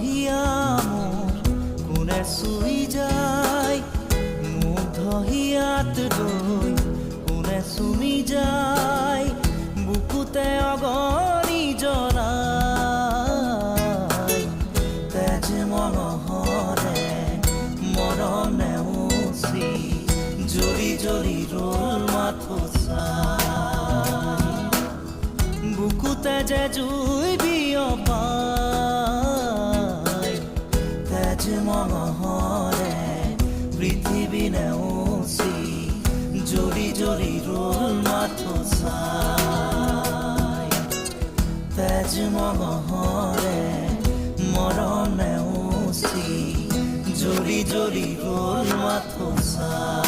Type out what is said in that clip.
হিয়া মোৰ কোনে চুই যায়, মুগ্ধ হিয়াত ৰৈ কোনে চুমি যায়, বুকুতে অগণি জ্বলাই। তেজ মঙহৰে মৰম নেওচি জ্বলি জ্বলি ৰ'ল মাথো চাই, বুকুতে যে জুই বিয়পাই। তেজ মঙহৰে পৃথিৱী নেওচি জ্বলি জ্বলি ৰ'ল মাথো চাই। তেজ মঙহৰে মৰম নেওচি জ্বলি জ্বলি ৰ'ল মাথো চাই।